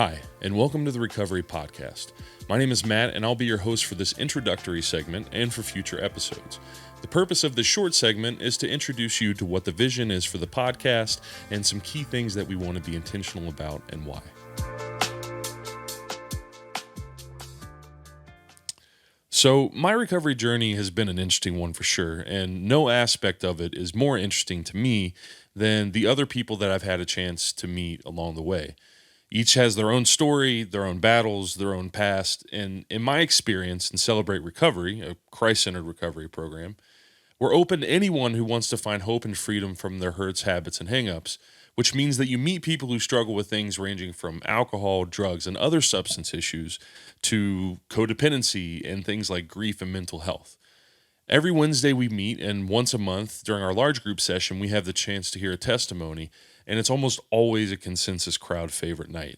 Hi, and welcome to the Recovery Podcast. My name is Matt, and I'll be your host for this introductory segment and for future episodes. The purpose of this short segment is to introduce you to what the vision is for the podcast and some key things that we want to be intentional about and why. So, my recovery journey has been an interesting one for sure, and no aspect of it is more interesting to me than the other people that I've had a chance to meet along the way. Each has their own story, their own battles, their own past, and in my experience in Celebrate Recovery, a Christ-centered recovery program, we're open to anyone who wants to find hope and freedom from their hurts, habits, and hangups, which means that you meet people who struggle with things ranging from alcohol, drugs, and other substance issues to codependency and things like grief and mental health. Every Wednesday we meet, and once a month during our large group session, we have the chance to hear a testimony, and it's almost always a consensus crowd favorite night.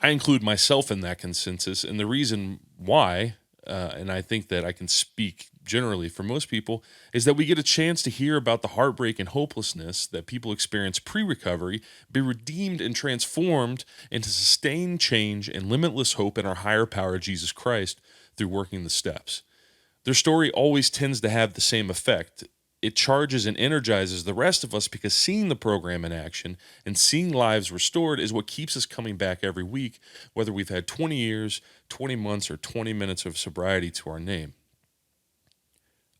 I include myself in that consensus, and the reason why, and I think that I can speak generally for most people, is that we get a chance to hear about the heartbreak and hopelessness that people experience pre-recovery, be redeemed and transformed into sustained change and limitless hope in our higher power, Jesus Christ, through working the steps. Their story always tends to have the same effect. It charges and energizes the rest of us because seeing the program in action and seeing lives restored is what keeps us coming back every week, whether we've had 20 years, 20 months, or 20 minutes of sobriety to our name.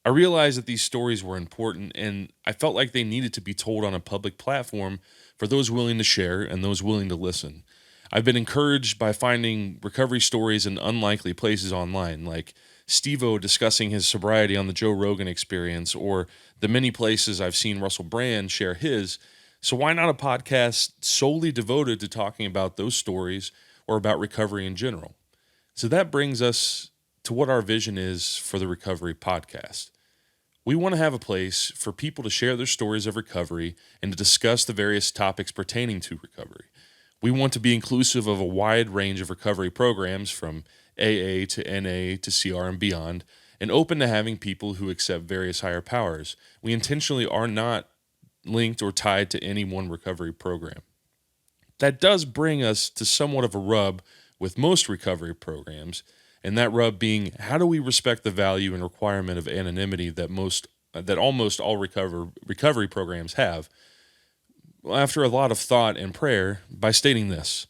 I realized that these stories were important, and I felt like they needed to be told on a public platform for those willing to share and those willing to listen. I've been encouraged by finding recovery stories in unlikely places online, like Steve-O discussing his sobriety on the Joe Rogan Experience, or the many places I've seen Russell Brand share his. So why not a podcast solely devoted to talking about those stories or about recovery in general? So that brings us to what our vision is for the Recovery Podcast. We want to have a place for people to share their stories of recovery and to discuss the various topics pertaining to recovery. We want to be inclusive of a wide range of recovery programs from AA to NA to CR and beyond, and open to having people who accept various higher powers. We intentionally are not linked or tied to any one recovery program. That does bring us to somewhat of a rub with most recovery programs, and that rub being, how do we respect the value and requirement of anonymity that almost all recovery programs have? Well, after a lot of thought and prayer, by stating this: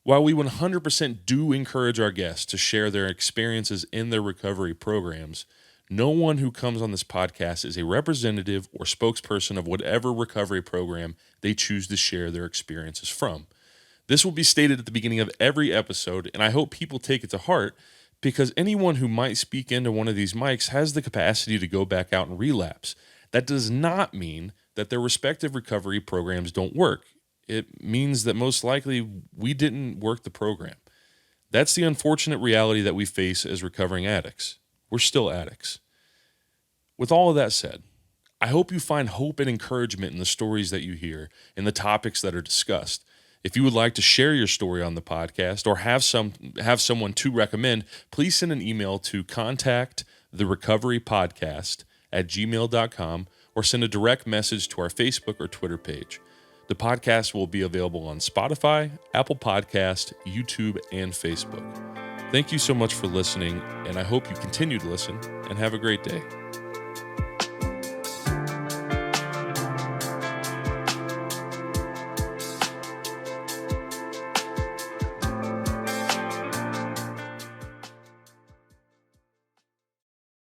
while we 100% do encourage our guests to share their experiences in their recovery programs, no one who comes on this podcast is a representative or spokesperson of whatever recovery program they choose to share their experiences from. This will be stated at the beginning of every episode, and I hope people take it to heart, because anyone who might speak into one of these mics has the capacity to go back out and relapse. That does not mean that their respective recovery programs don't work. It means that most likely we didn't work the program. That's the unfortunate reality that we face as recovering addicts. We're still addicts. With all of that said, I hope you find hope and encouragement in the stories that you hear and the topics that are discussed. If you would like to share your story on the podcast or have someone to recommend, please send an email to contacttherecoverypodcast@gmail.com or send a direct message to our Facebook or Twitter page. The podcast will be available on Spotify, Apple Podcast, YouTube, and Facebook. Thank you so much for listening, and I hope you continue to listen, and have a great day.